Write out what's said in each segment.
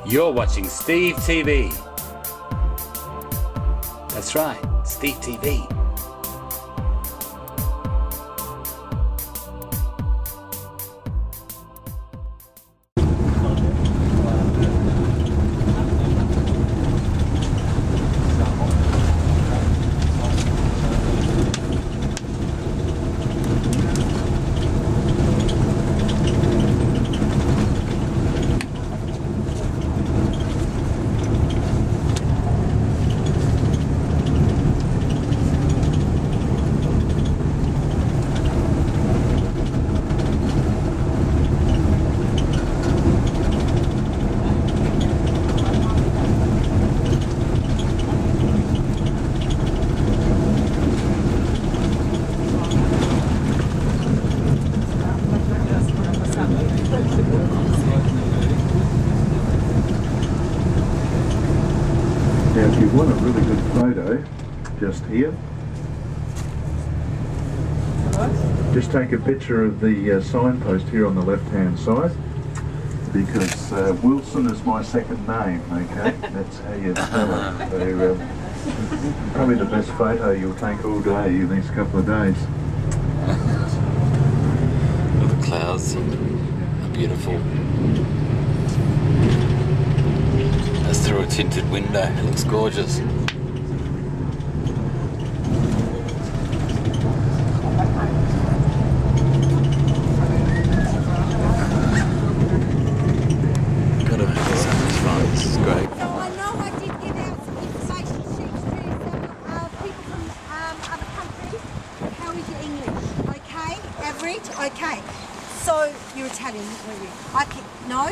You're watching Steve TV. That's right, Steve TV. Now if you want a really good photo, just here, just take a picture of the signpost here on the left hand side, because Wilson is my second name, okay? That's how you spell it. So, probably the best photo you'll take all day in these couple of days. The clouds are beautiful. That's through a tinted window. It looks gorgeous. Gotta have so much fun. This is great. So I know I did give out some information sheets to some people from other countries. How is your English? Okay? Average? Okay. So you're Italian, were you? No?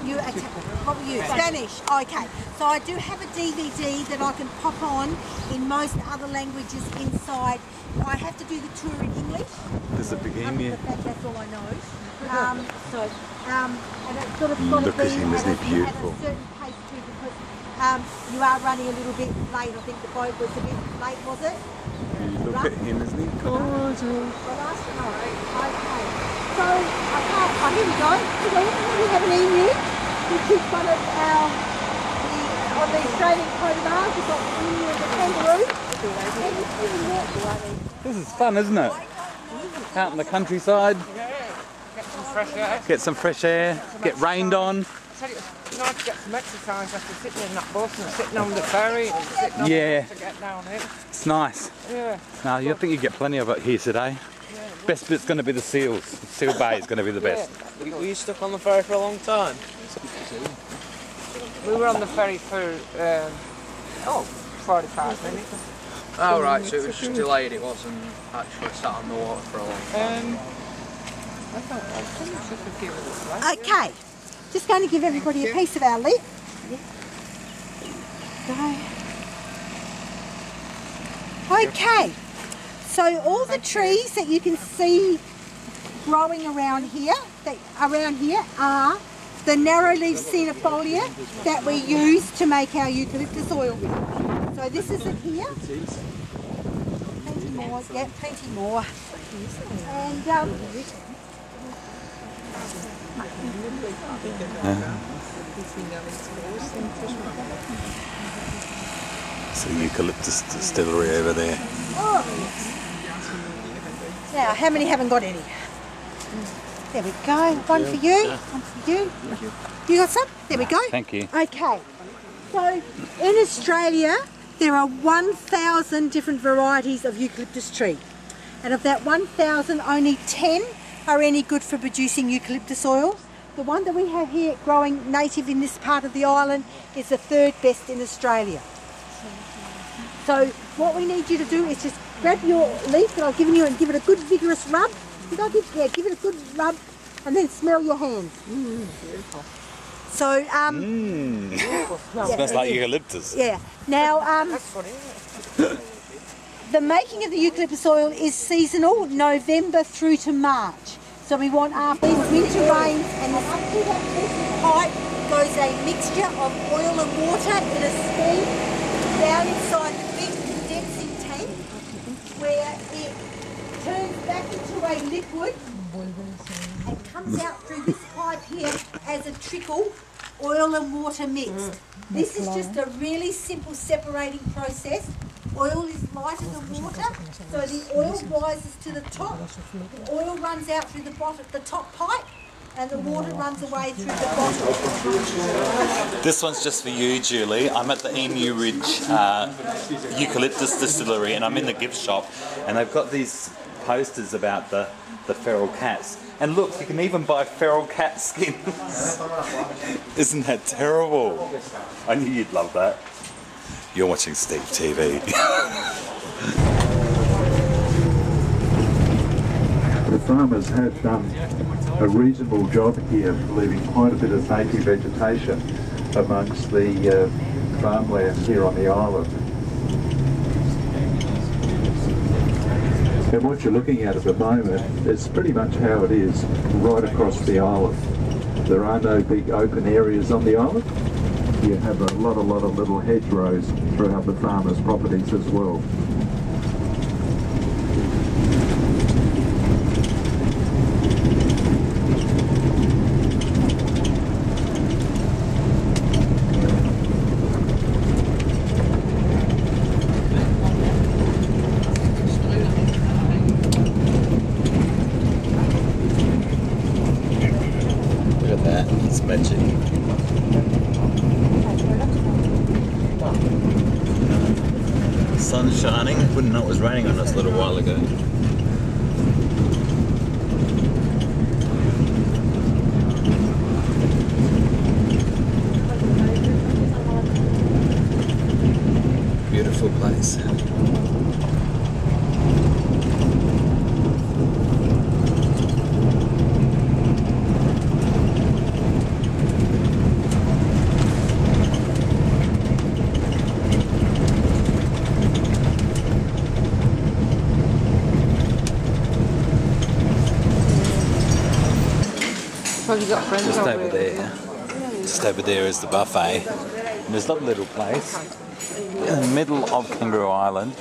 You're Italian. What were you? Spanish. Okay. So I do have a DVD that I can pop on in most other languages inside. I have to do the tour in English. There's a big emu. That's all I know. And it's sort of got to Look at him, isn't he beautiful? at a certain pace too, because you are running a little bit late. I think the boat was a bit late, was it? Look at him, isn't he gorgeous? Well, last night. Okay. So here we go. We have an emu. We keep one of on the Australian Kookaburras. We've got the emu and the kangaroo. This is fun, isn't it? Out in the countryside. Get some fresh air. Get some fresh air. Get rained on. I said it was nice to get some exercise after sitting in that bus and sitting on the ferry and sitting on the bus to get down here. It's nice. Yeah. No, you think you get plenty of it here today. Best bit's going to be the seals. Seal Bay is going to be the best. Were you stuck on the ferry for a long time? We were on the ferry for 45 minutes. Oh right, so it was just delayed, it wasn't actually sat on the water for a long time. I think it's just a few minutes. Okay. Just going to give everybody a piece of our leaf. Okay. So all the trees that you can see growing around here, are the narrow-leaf cenifolia that we use to make our eucalyptus oil. So this is it here. Plenty more, yeah, plenty more. And It's a eucalyptus distillery over there. Now, how many haven't got any? There we go. One for you, one for you. You got some? There we go. Thank you. Okay. So, in Australia, there are 1,000 different varieties of eucalyptus tree. And of that 1,000, only 10 are any good for producing eucalyptus oil. The one that we have here growing native in this part of the island is the third best in Australia. So what we need you to do is just grab your leaf that I've given you and give it a good vigorous rub. Give it a good rub and then smell your hands. Beautiful. So Smells like eucalyptus. Yeah. Now the making of the eucalyptus oil is seasonal, November through to March. So we want after these winter rains, and up to that pipe goes a mixture of oil and water in a steam down inside the big condensing tank, where it turns back into a liquid and comes out through this pipe here as a trickle oil and water mixed. This is just a really simple separating process. Oil is lighter than water, so the oil rises to the top. The oil runs out through the bottom, the top pipe, and the water runs away through the bottom. This one's just for you, Julie. I'm at the Emu Ridge Eucalyptus distillery, and I'm in the gift shop, and they've got these posters about the feral cats. And look, you can even buy feral cat skins. Isn't that terrible? I knew you'd love that. You're watching Steve TV. The farmers have done a reasonable job here, leaving quite a bit of native vegetation amongst the farmland here on the island. And what you're looking at the moment is pretty much how it is right across the island. There are no big open areas on the island. You have a lot of little hedgerows throughout the farmers' properties as well. Look at that, it's magic. Sun's shining. Wouldn't know it was raining on us a little while ago. Beautiful place. Have you got friends Just over over there. Just over there is the buffet. And there's a lovely little place in the middle of Kangaroo Island.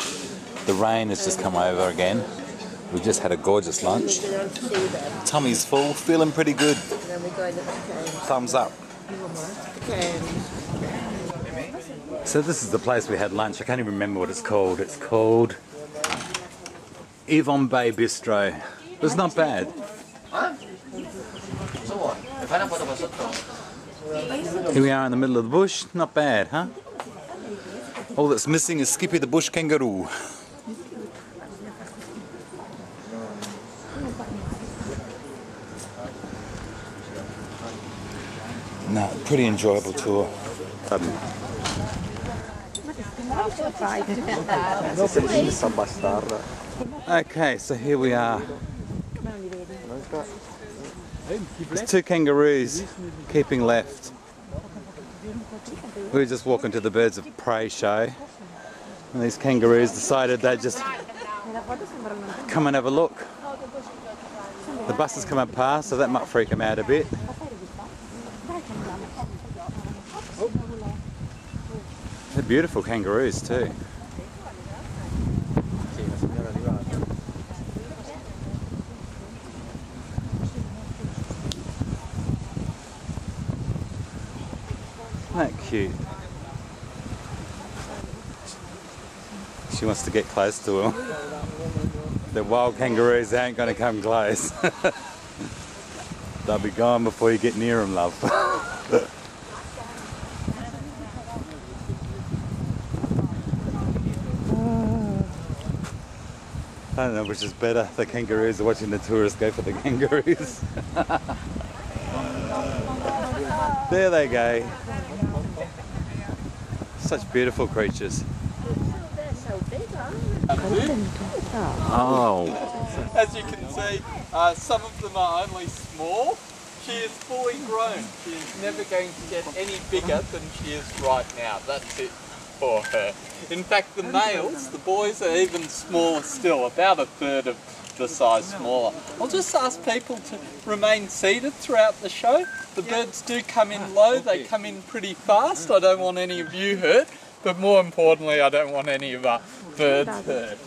The rain has just come over again. We've just had a gorgeous lunch. Tummy's full, feeling pretty good. Thumbs up. So this is the place we had lunch. I can't even remember what it's called. It's called Yvonne Bay Bistro. It's not bad. Here we are in the middle of the bush. Not bad, huh? All that's missing is Skippy the bush kangaroo. No, pretty enjoyable tour. Okay, so here we are. There's two kangaroos keeping left. We were just walking to the Birds of Prey show, and these kangaroos decided they'd just come and have a look. The bus is coming past, so that might freak them out a bit. They're beautiful kangaroos too. Isn't that cute? She wants to get close to him. The wild kangaroos ain't going to come close. They'll be gone before you get near them, love. I don't know which is better, the kangaroos or watching the tourists go for the kangaroos. There they go. Such beautiful creatures. Oh. As you can see, some of them are only small. She is fully grown. She is never going to get any bigger than she is right now. That's it for her. In fact, the males, the boys, are even smaller still, about a third of the size smaller. I'll just ask people to remain seated throughout the show. The birds do come in low, they come in pretty fast. I don't want any of you hurt, but more importantly, I don't want any of our birds hurt.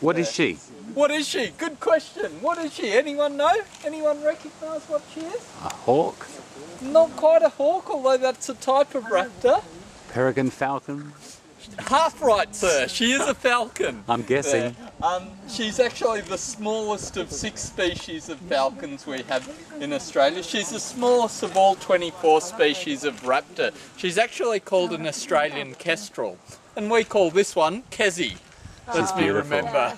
What is she? What is she? Good question. What is she? Anyone know? Anyone recognise what she is? A hawk? Not quite a hawk, although that's a type of raptor. Peregrine falcon? Half right, sir. She is a falcon. I'm guessing. She's actually the smallest of 6 species of falcons we have in Australia. She's the smallest of all 24 species of raptor. She's actually called an Australian Kestral, and we call this one Kezzy. Lets me remember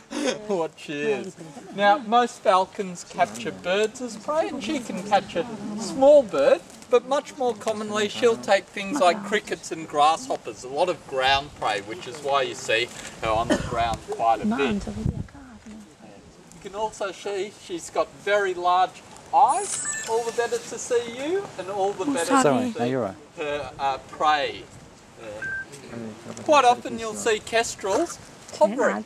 what she is. Now, most falcons capture birds as prey, and she can catch a small bird, but much more commonly she'll take things like crickets and grasshoppers, a lot of ground prey, which is why you see her on the ground quite a bit. You can also see she's got very large eyes, all the better to see you, and all the better to see her prey. Quite often you'll see kestrels hovering,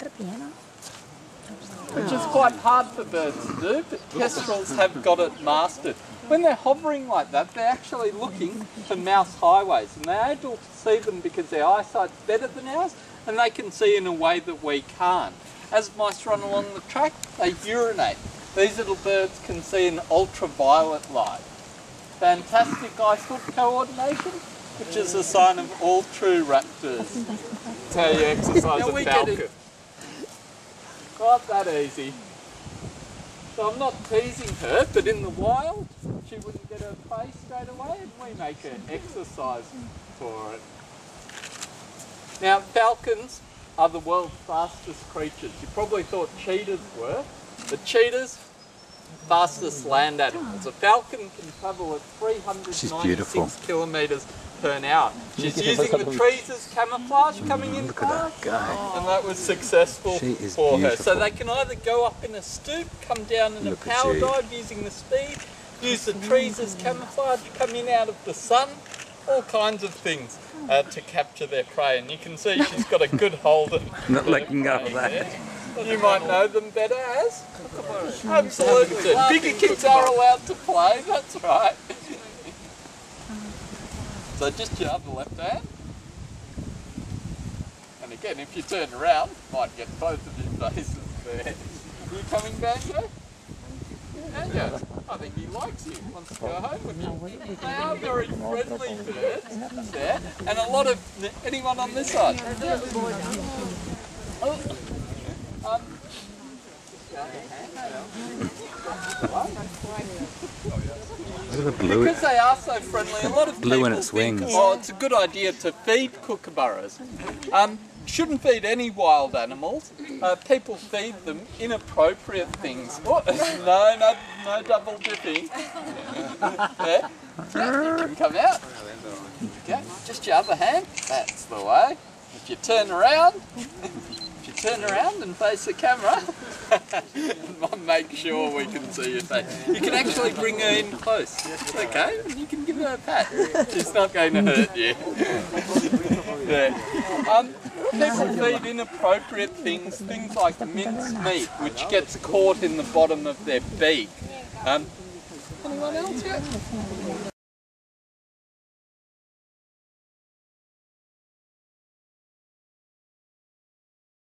which is quite hard for birds to do, but kestrels have got it mastered. When they're hovering like that, they're actually looking for mouse highways, and they're able to see them because their eyesight's better than ours, and they can see in a way that we can't. As mice run along the track, they urinate. These little birds can see in ultraviolet light. Fantastic eye-foot coordination, which is a sign of all true raptors. That's how you exercise a falcon. Not that easy. So I'm not teasing her, but in the wild, she wouldn't get her prey straight away, and we make her exercise for it. Now, falcons are the world's fastest creatures. You probably thought cheetahs were, but cheetahs, fastest land animals. A falcon can travel at 396 kilometres per hour. She's using the trees as camouflage coming in fast, and that was successful for her. So they can either go up in a stoop, come down in a power dive using the speed, use the trees as camouflage, come in out of the sun, all kinds of things to capture their prey. And you can see she's got a good hold of Not letting go of that. You might know them better as Kookaburras. Absolutely. Bigger kids are allowed to play, that's right. So just your other left hand. And again, if you turn around, you might get both of your faces there. You coming, Banjo? Banjo, I think he likes you, wants to go home with you. They are very friendly birds there. And a lot of, anyone on this side? Because they are so friendly, a lot of people think, oh, it's a good idea to feed kookaburras. Shouldn't feed any wild animals. People feed them inappropriate things. Oh, no double dipping. Yeah. You can come out. Okay. Just your other hand. That's the way. If you turn around. Turn around and face the camera and make sure we can see your face. You can actually bring her in close, okay? And you can give her a pat. She's not going to hurt you. Yeah. People feed inappropriate things like minced meat, which gets caught in the bottom of their beak. Anyone else yet?